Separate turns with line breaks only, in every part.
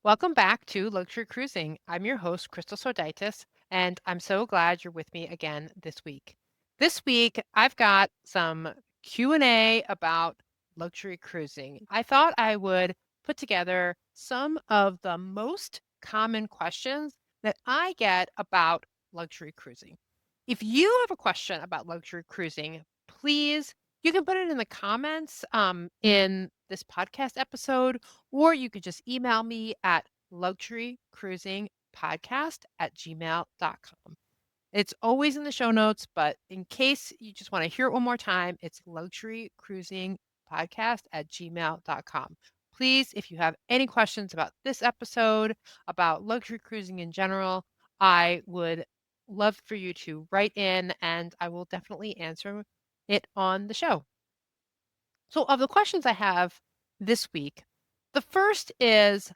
Welcome back to Luxury Cruising. I'm your host, Krystal Sodaitis, and I'm so glad you're with me again this week. This week, I've got some Q&A about luxury cruising. I thought I would put together some of the most common questions that I get about luxury cruising. If you have a question about luxury cruising, please, you can put it in the comments in this podcast episode, or you could just email me at luxurycruisingpodcast@gmail.com. It's always in the show notes, but in case you just want to hear it one more time, it's luxurycruisingpodcast@gmail.com. Please, if you have any questions about this episode, about luxury cruising in general, I would love for you to write in and I will definitely answer it on the show. So, of the questions I have this week, the first is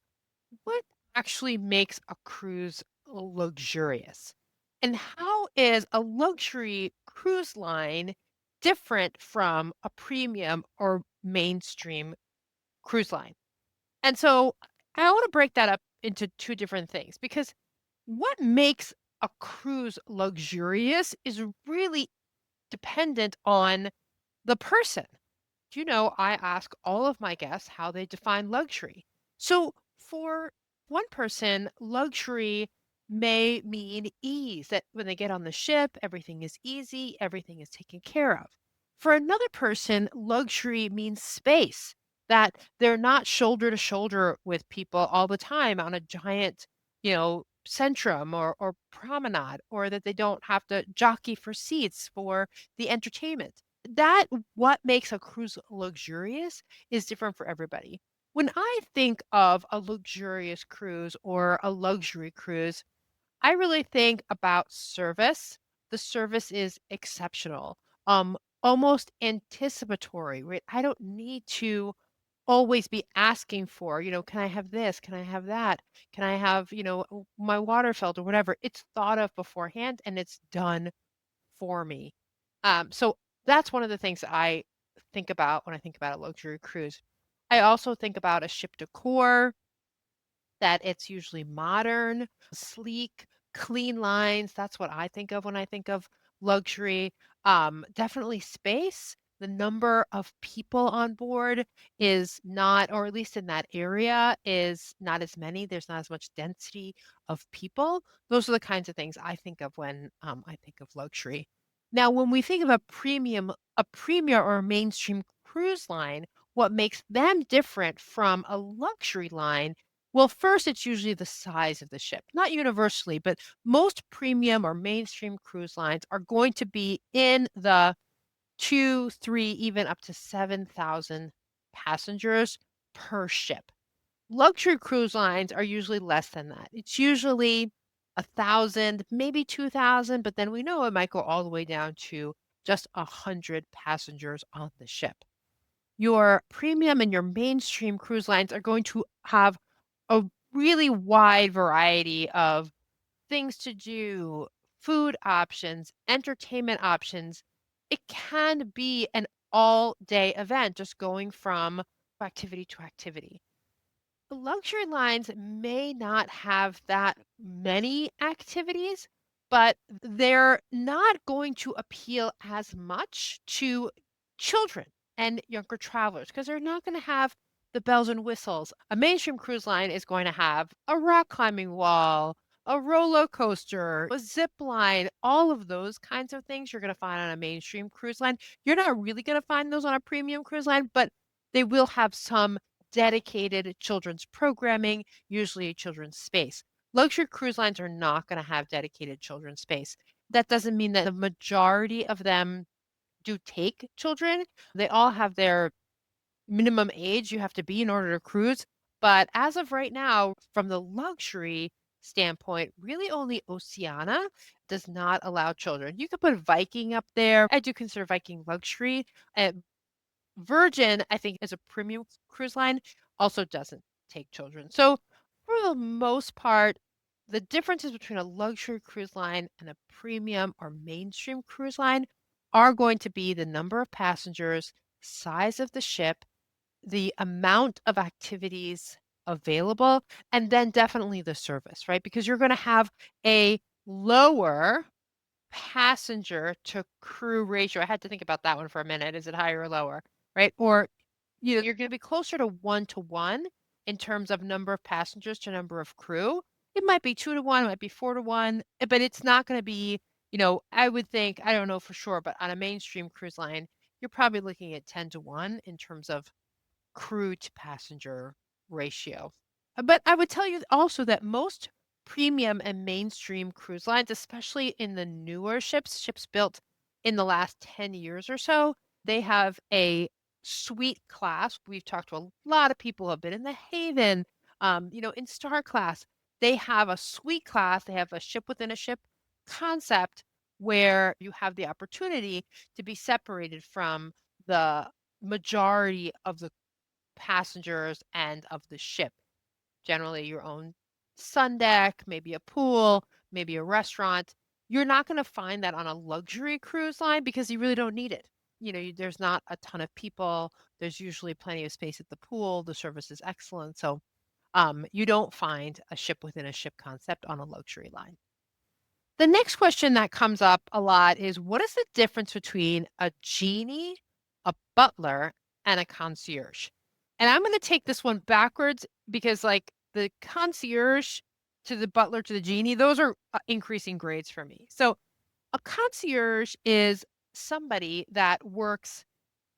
what actually makes a cruise luxurious? And how is a luxury cruise line different from a premium or mainstream cruise line? And so I want to break that up into two different things because what makes a cruise luxurious is really dependent on the person. I ask all of my guests how they define luxury. So, for one person, luxury may mean ease, that when they get on the ship, everything is easy, everything is taken care of. For another person, luxury means space, that they're not shoulder to shoulder with people all the time on a giant, centrum or promenade, or that they don't have to jockey for seats for the entertainment. That what makes a cruise luxurious is different for everybody. When I think of a luxurious cruise or a luxury cruise, I really think about service. The service is exceptional, almost anticipatory, right? I don't need to always be asking for, can I have this? Can I have that? Can I have, my water filled or whatever? It's thought of beforehand and it's done for me. So that's one of the things I think about when I think about a luxury cruise. I also think about a ship decor, that it's usually modern, sleek, clean lines. That's what I think of when I think of luxury. Definitely space. The number of people on board is not, or at least in that area, is not as many. There's not as much density of people. Those are the kinds of things I think of when I think of luxury. Now, when we think of a premier or a mainstream cruise line, what makes them different from a luxury line, well, first, it's usually the size of the ship. Not universally, but most premium or mainstream cruise lines are going to be in the 2, 3, even up to 7,000 passengers per ship. Luxury cruise lines are usually less than that. It's usually 1,000, maybe 2,000, but then we know it might go all the way down to just 100 passengers on the ship. Your premium and your mainstream cruise lines are going to have a really wide variety of things to do, food options, entertainment options. It can be an all day event, just going from activity to activity. The luxury lines may not have that many activities, but they're not going to appeal as much to children and younger travelers because they're not going to have the bells and whistles. A mainstream cruise line is going to have a rock climbing wall, a roller coaster, a zip line, all of those kinds of things you're going to find on a mainstream cruise line. You're not really going to find those on a premium cruise line, but they will have some dedicated children's programming, usually a children's space. Luxury cruise lines are not going to have dedicated children's space. That doesn't mean that the majority of them do take children. They all have their minimum age you have to be in order to cruise. But as of right now, from the luxury standpoint, really only Oceania does not allow children. You could put Viking up there. I do consider Viking luxury. Virgin, I think, is a premium cruise line, also doesn't take children. So, for the most part, the differences between a luxury cruise line and a premium or mainstream cruise line are going to be the number of passengers, size of the ship, the amount of activities available, and then definitely the service, right? Because you're gonna have a lower passenger to crew ratio. I had to think about that one for a minute. Is it higher or lower, right? Or, you're gonna be closer to 1 to 1 in terms of number of passengers to number of crew. It might be 2 to 1, it might be 4 to 1, but it's not gonna be, I would think, I don't know for sure, but on a mainstream cruise line, you're probably looking at 10 to 1 in terms of crew to passenger ratio. But I would tell you also that most premium and mainstream cruise lines, especially in the newer ships built in the last 10 years or so, they have a suite class. We've talked to a lot of people who have been in the Haven, in Star class. They have a suite class, they have a ship within a ship concept where you have the opportunity to be separated from the majority of the passengers and of the ship. Generally, your own sun deck, maybe a pool, maybe a restaurant. You're not going to find that on a luxury cruise line because you really don't need it. There's not a ton of people. There's usually plenty of space at the pool. The service is excellent. So, you don't find a ship within a ship concept on a luxury line. The next question that comes up a lot is, what is the difference between a genie, a butler, and a concierge? And I'm going to take this one backwards because, like, the concierge to the butler to the genie, those are increasing grades for me. So, a concierge is somebody that works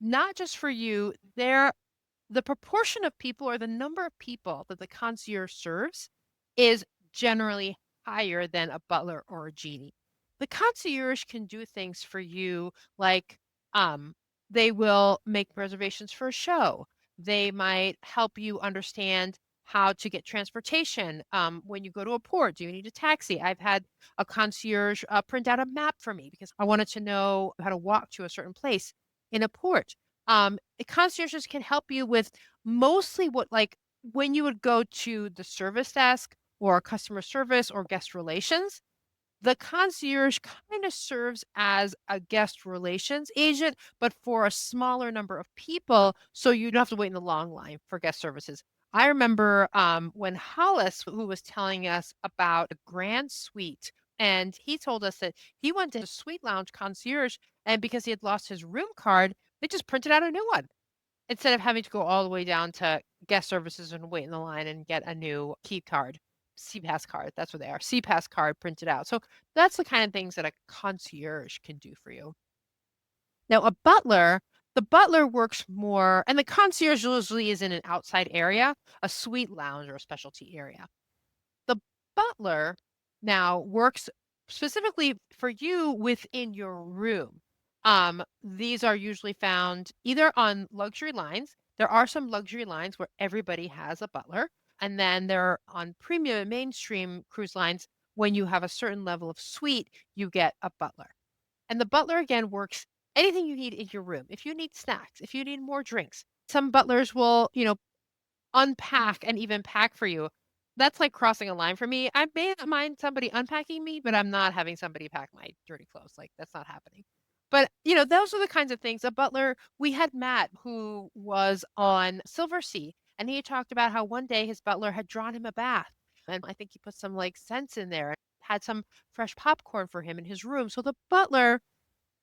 not just for you, the proportion of people or the number of people that the concierge serves is generally higher than a butler or a genie. The concierge can do things for you like um, they will make reservations for a show. They might help you understand how to get transportation when you go to a port. Do you need a taxi? I've had a concierge print out a map for me because I wanted to know how to walk to a certain place in a port. Concierges can help you with mostly what, like, when you would go to the service desk or customer service or guest relations, the concierge kind of serves as a guest relations agent, but for a smaller number of people, so you don't have to wait in the long line for guest services. I remember when Hollis, who was telling us about a grand suite, and he told us that he went to a suite lounge concierge, and because he had lost his room card, they just printed out a new one instead of having to go all the way down to guest services and wait in the line and get a new key card, CPass card, that's what they are, CPass card printed out. So that's the kind of things that a concierge can do for you. Now, the butler works more, and the concierge usually is in an outside area, a suite lounge or a specialty area. The butler now works specifically for you within your room. These are usually found either on luxury lines. There are some luxury lines where everybody has a butler. And then there are on premium and mainstream cruise lines, when you have a certain level of suite, you get a butler. And the butler again works anything you need in your room. If you need snacks, if you need more drinks, some butlers will, unpack and even pack for you. That's like crossing a line for me. I may not mind somebody unpacking me, but I'm not having somebody pack my dirty clothes. Like, that's not happening. But, those are the kinds of things. A butler, we had Matt who was on Silver Sea, and he had talked about how one day his butler had drawn him a bath. And I think he put some like scents in there, had some fresh popcorn for him in his room. So the butler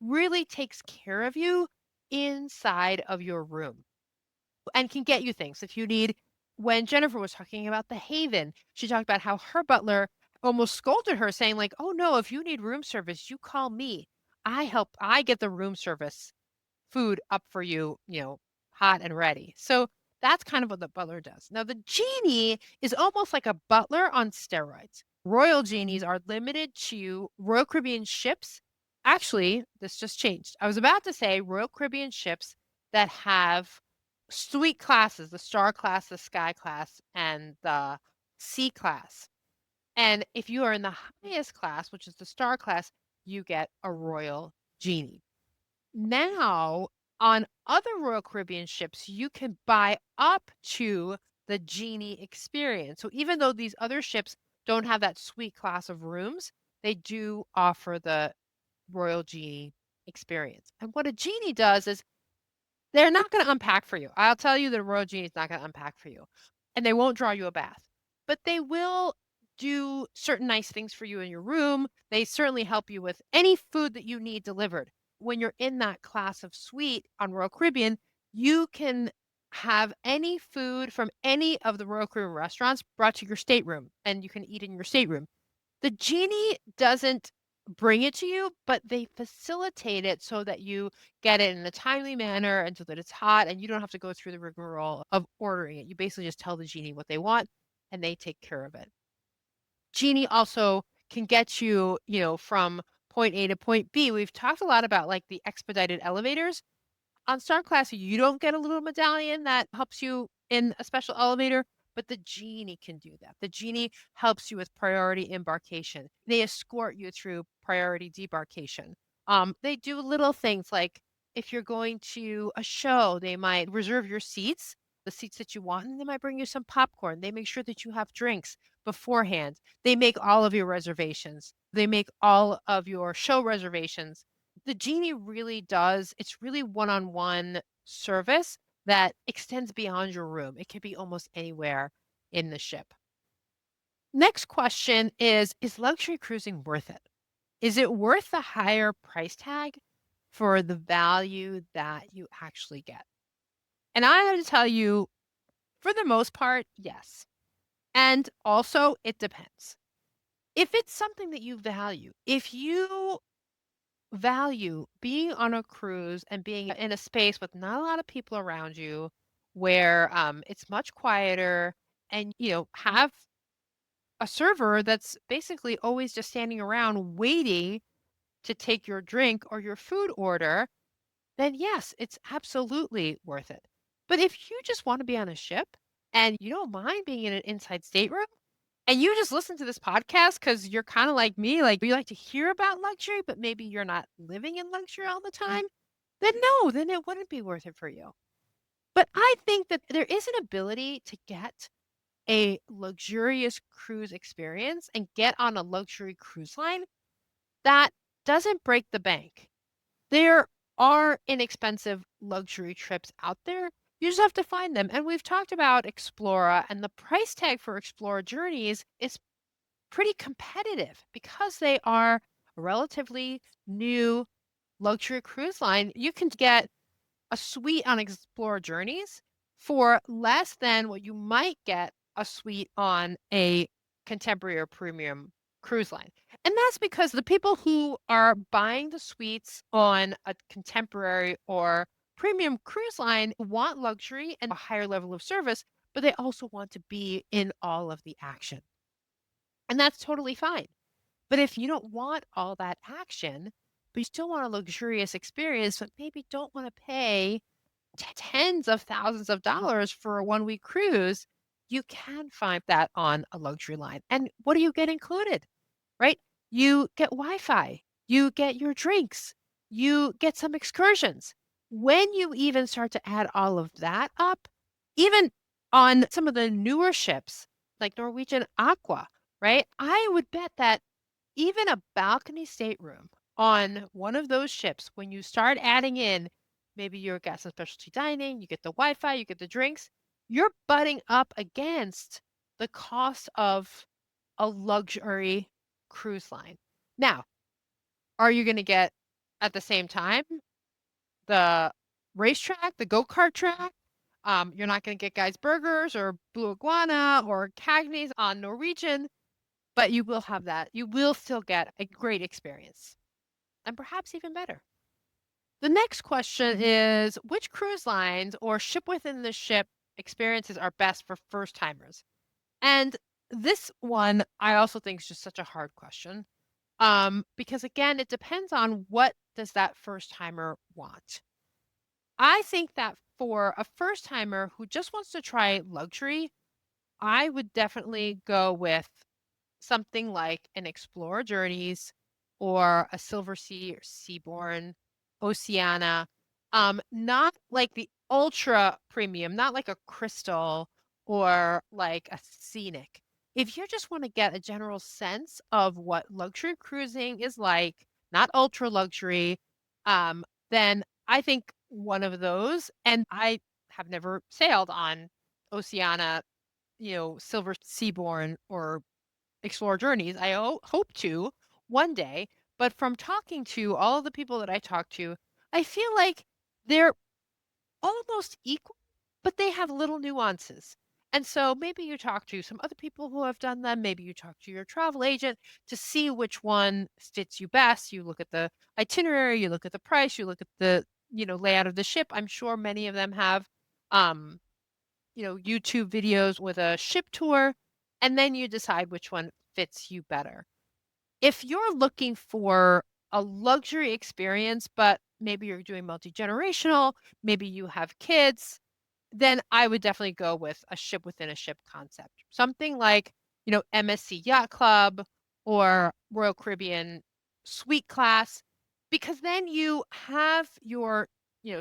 really takes care of you inside of your room and can get you things if you need. When Jennifer was talking about the Haven, she talked about how her butler almost scolded her saying like, "Oh no, if you need room service, you call me. I get the room service food up for you, hot and ready." So that's kind of what the butler does. Now, the genie is almost like a butler on steroids. Royal genies are limited to Royal Caribbean ships. Actually, this just changed. I was about to say Royal Caribbean ships that have suite classes, the Star class, the Sky class, and the Sea class. And if you are in the highest class, which is the Star class, you get a Royal Genie. Now, on other Royal Caribbean ships, you can buy up to the Genie experience. So even though these other ships don't have that suite class of rooms, they do offer the Royal Genie experience. And what a genie does is they're not going to unpack for you. I'll tell you the Royal Genie is not going to unpack for you. and they won't draw you a bath. But they will do certain nice things for you in your room. They certainly help you with any food that you need delivered. When you're in that class of suite on Royal Caribbean, you can have any food from any of the Royal Caribbean restaurants brought to your stateroom, and you can eat in your stateroom. The genie doesn't bring it to you, but they facilitate it so that you get it in a timely manner and so that it's hot and you don't have to go through the rigmarole of ordering it. You basically just tell the genie what they want and they take care of it. Genie also can get you, from point A to point B. We've talked a lot about like the expedited elevators. On Star Class, you don't get a little medallion that helps you in a special elevator, but the Genie can do that. The Genie helps you with priority embarkation. They escort you through priority debarkation. They do little things like if you're going to a show, they might reserve your seats, the seats that you want, and they might bring you some popcorn. They make sure that you have drinks beforehand. They make all of your reservations. They make all of your show reservations. The Genie really does, it's really one-on-one service that extends beyond your room. It could be almost anywhere in the ship. Next question is luxury cruising worth it? Is it worth the higher price tag for the value that you actually get? And I have to tell you, for the most part, yes. And also, it depends. If it's something that you value, if you value being on a cruise and being in a space with not a lot of people around you where it's much quieter and have a server that's basically always just standing around waiting to take your drink or your food order, then yes, it's absolutely worth it. But if you just want to be on a ship and you don't mind being in an inside stateroom and you just listen to this podcast because you're kind of like me, like you like to hear about luxury, but maybe you're not living in luxury all the time, then no, then it wouldn't be worth it for you. But I think that there is an ability to get a luxurious cruise experience and get on a luxury cruise line that doesn't break the bank. There are inexpensive luxury trips out there. You just have to find them. And we've talked about Explora, and the price tag for Explora journeys is pretty competitive because they are a relatively new luxury cruise line. You can get a suite on Explore Journeys for less than what you might get a suite on a contemporary or premium cruise line. And that's because the people who are buying the suites on a contemporary or premium cruise line want luxury and a higher level of service, but they also want to be in all of the action. And that's totally fine. But if you don't want all that action, but you still want a luxurious experience, but maybe don't want to pay tens of thousands of dollars for a 1-week cruise, you can find that on a luxury line. And what do you get included, right? You get Wi-Fi, you get your drinks, you get some excursions. When you even start to add all of that up, even on some of the newer ships like Norwegian Aqua, right? I would bet that even a balcony stateroom on one of those ships, when you start adding in maybe your gas and specialty dining, you get the Wi-Fi, you get the drinks, you're butting up against the cost of a luxury cruise line. Now, are you going to get at the same time the racetrack, the go-kart track? You're not going to get Guy's Burgers or Blue Iguana or Cagney's on Norwegian, but you will have that. You will still get a great experience and perhaps even better. The next question is which cruise lines or ship within the ship experiences are best for first timers? And this one I also think is just such a hard question. Because again, it depends on what does that first timer want. I think that for a first timer who just wants to try luxury, I would definitely go with something like an Explore Journeys or a Silver Sea or Seabourn, Oceana. Not like the ultra premium, not like a Krystal or like a Scenic. If you just want to get a general sense of what luxury cruising is like, not ultra luxury, then I think one of those, and I have never sailed on Oceana Silver Seabourn or Explore Journeys. I hope to one day, but from talking to all of the people that I talk to, I feel like they're almost equal, but they have little nuances. And so maybe you talk to some other people who have done them. Maybe you talk to your travel agent to see which one fits you best. You look at the itinerary, you look at the price, you look at the, layout of the ship. I'm sure many of them have, um, YouTube videos with a ship tour, and then you decide which one fits you better. If you're looking for a luxury experience, but maybe you're doing multi-generational, maybe you have kids, then I would definitely go with a ship within a ship concept. Something like, MSC Yacht Club or Royal Caribbean Suite Class, because then you have your,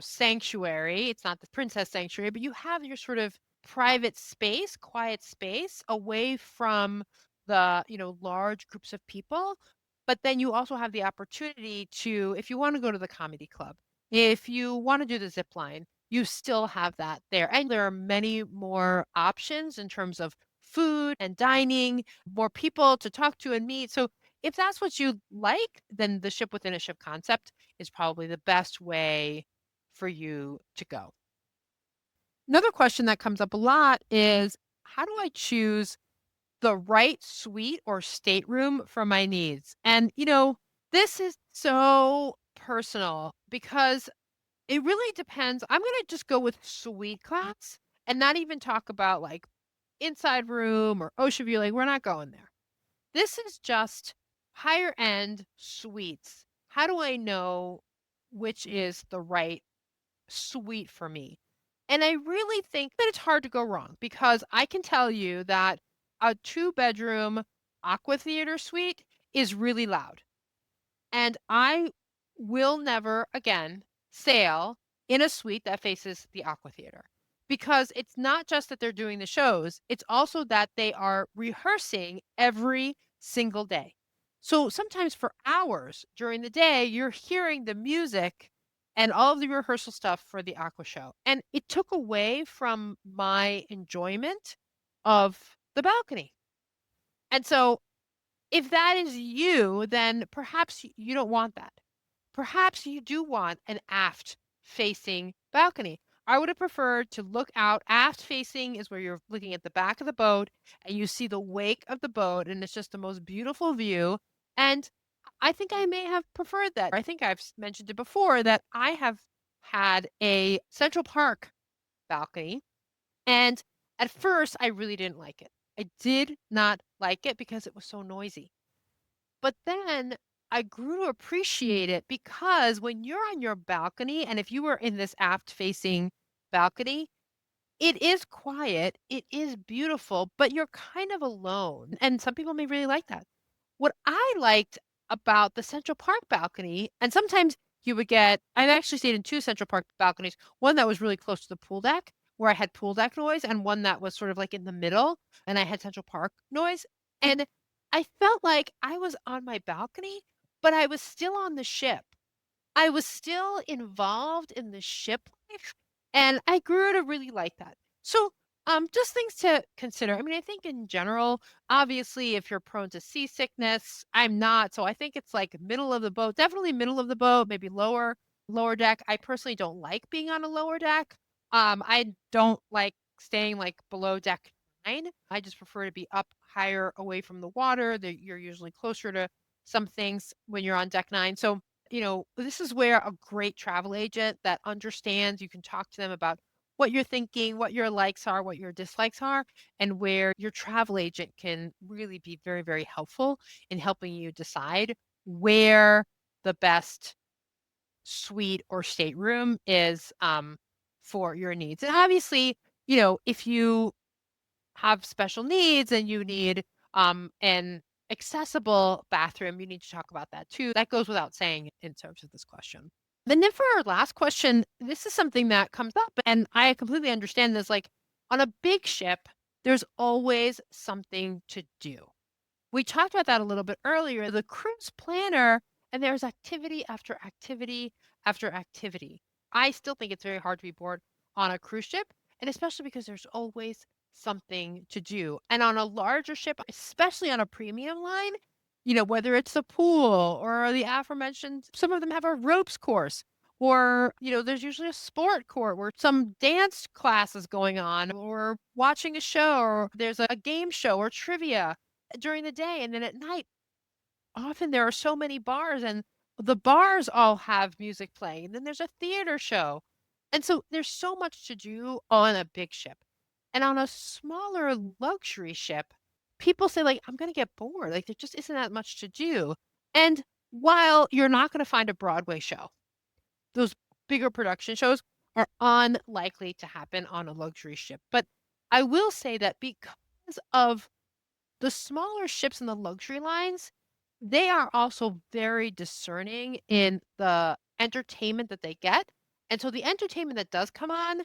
sanctuary. It's not the princess sanctuary, but you have your sort of private space, quiet space away from the, large groups of people. But then you also have the opportunity to, if you want to go to the comedy club, if you want to do the zip line, you still have that there. And there are many more options in terms of food and dining, more people to talk to and meet. So if that's what you like, then the ship within a ship concept is probably the best way for you to go. Another question that comes up a lot is, how do I choose the right suite or stateroom for my needs? And, this is so personal because it really depends. I'm gonna just go with suite class and not even talk about, like, inside room or ocean view, like, we're not going there. This is just higher end suites. How do I know which is the right suite for me? And I really think that it's hard to go wrong because I can tell you that a two-bedroom aqua theater suite is really loud. And I will never again sail in a suite that faces the Aqua Theater because it's not just that they're doing the shows, it's also that they are rehearsing every single day. So sometimes for hours during the day, you're hearing the music and all of the rehearsal stuff for the Aqua show. And it took away from my enjoyment of the balcony. And so if that is you, then perhaps you don't want that. Perhaps you do want an aft facing balcony. I would have preferred to look out. Aft facing is where you're looking at the back of the boat and you see the wake of the boat, and it's just the most beautiful view. And I think I may have preferred that. I think I've mentioned it before that I have had a Central Park balcony, and at first I really didn't like it. I did not like it because it was so noisy. But then I grew to appreciate it because when you're on your balcony, and if you were in this aft facing balcony, it is quiet, it is beautiful, but you're kind of alone. And some people may really like that. What I liked about the Central Park balcony, and sometimes you would get, I've actually stayed in two Central Park balconies, one that was really close to the pool deck where I had pool deck noise, and one that was sort of like in the middle and I had Central Park noise. And I felt like I was on my balcony, but I was still on the ship. I was still involved in the ship life, and I grew to really like that. So, just things to consider. I mean, I think in general, obviously, if you're prone to seasickness, I'm not. So I think it's like middle of the boat, definitely middle of the boat, maybe lower deck. I personally don't like being on a lower deck. I don't like staying like below deck nine. I just prefer to be up higher away from the water. That you're usually closer to some things when you're on deck nine. So this is where a great travel agent that understands, you can talk to them about what you're thinking, what your likes are, what your dislikes are, and where your travel agent can really be very, very helpful in helping you decide where the best suite or stateroom is for your needs. And obviously, if you have special needs and you need an accessible bathroom, you need to talk about that too. That goes without saying in terms of this question. And then for our last question, this is something that comes up, and I completely understand this. Like on a big ship, there's always something to do. We talked about that a little bit earlier. The cruise planner, and there's activity after activity after activity. I still think it's very hard to be bored on a cruise ship, and especially because there's always something to do. And on a larger ship, especially on a premium line, whether it's the pool or the aforementioned, some of them have a ropes course. Or, there's usually a sport court where some dance class is going on, or watching a show, or there's a game show or trivia during the day. And then at night, often there are so many bars, and the bars all have music playing. And then there's a theater show. And so there's so much to do on a big ship. And on a smaller luxury ship, people say, like, I'm going to get bored. Like, there just isn't that much to do. And while you're not going to find a Broadway show, those bigger production shows are unlikely to happen on a luxury ship. But I will say that because of the smaller ships and the luxury lines, they are also very discerning in the entertainment that they get. And so the entertainment that does come on,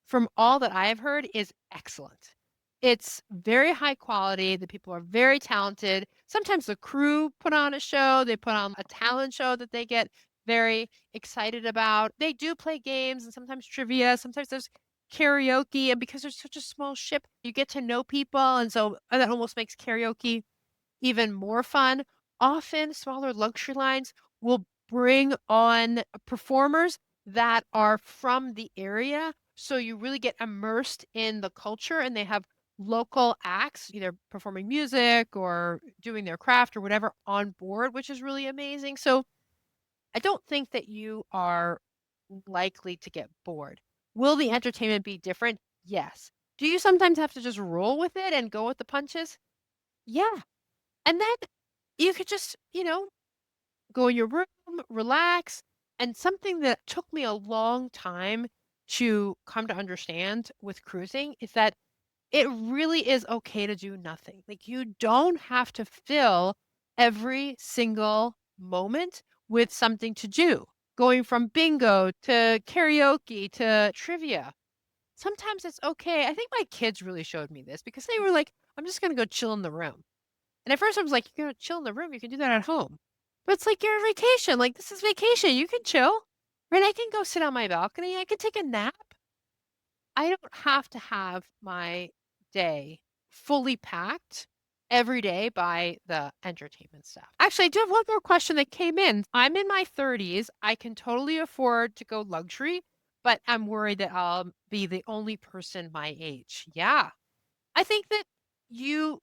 from all that I have heard, is excellent. It's very high quality. The people are very talented. Sometimes the crew put on a show. They put on a talent show that they get very excited about. They do play games and sometimes trivia. Sometimes there's karaoke. And because there's such a small ship, you get to know people. And so that almost makes karaoke even more fun. Often, smaller luxury lines will bring on performers that are from the area. So you really get immersed in the culture, and they have local acts, either performing music or doing their craft or whatever on board, which is really amazing. So I don't think that you are likely to get bored. Will the entertainment be different? Yes. Do you sometimes have to just roll with it and go with the punches? Yeah. And then you could just, go in your room, relax. And something that took me a long time to come to understand with cruising is that it really is okay to do nothing. Like, you don't have to fill every single moment with something to do. Going from bingo to karaoke to trivia. Sometimes it's okay. I think my kids really showed me this because they were like, I'm just going to go chill in the room. And at first I was like, "You're gonna chill in the room, you can do that at home." But it's like, you're on vacation, like, this is vacation, you can chill, right? I can go sit on my balcony, I can take a nap. I don't have to have my day fully packed every day by the entertainment stuff. Actually, I do have one more question that came in. I'm in my 30s, I can totally afford to go luxury, but I'm worried that I'll be the only person my age. Yeah. I think that you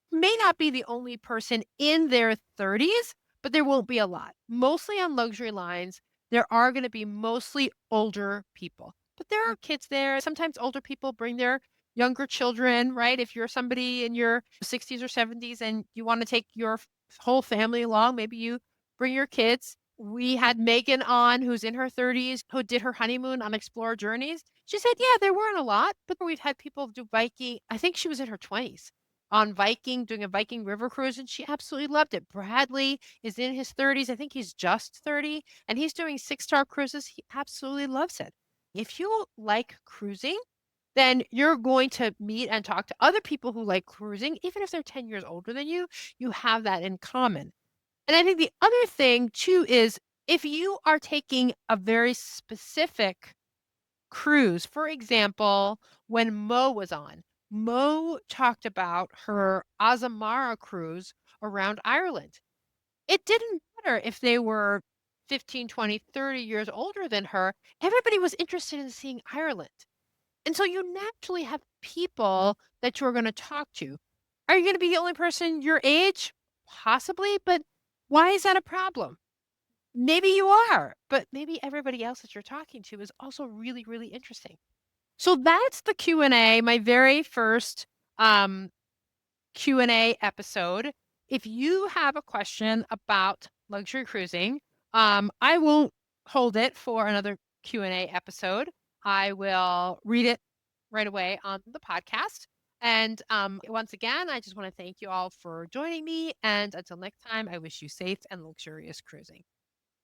may not be the only person in their 30s, but there won't be a lot. Mostly on luxury lines, there are going to be mostly older people, but there are kids there. Sometimes older people bring their younger children, right? If you're somebody in your 60s or 70s and you want to take your whole family along, maybe you bring your kids. We had Megan on, who's in her 30s, who did her honeymoon on Explorer Journeys. She said, yeah, there weren't a lot, but we've had people do biking. I think she was in her 20s on Viking, doing a Viking river cruise, and she absolutely loved it. Bradley is in his 30s. I think he's just 30, and he's doing six-star cruises. He absolutely loves it. If you like cruising, then you're going to meet and talk to other people who like cruising, even if they're 10 years older than you. You have that in common. And I think the other thing too is, if you are taking a very specific cruise. For example, when Mo was on, Mo talked about her Azamara cruise around Ireland. It didn't matter if they were 15, 20, 30 years older than her. Everybody was interested in seeing Ireland. And so you naturally have people that you're going to talk to. Are you going to be the only person your age? Possibly, but why is that a problem? Maybe you are, but maybe everybody else that you're talking to is also really, really interesting. So that's the Q&A, my very first um, Q&A episode. If you have a question about luxury cruising, I won't hold it for another Q&A episode. I will read it right away on the podcast. And once again, I just want to thank you all for joining me. And until next time, I wish you safe and luxurious cruising.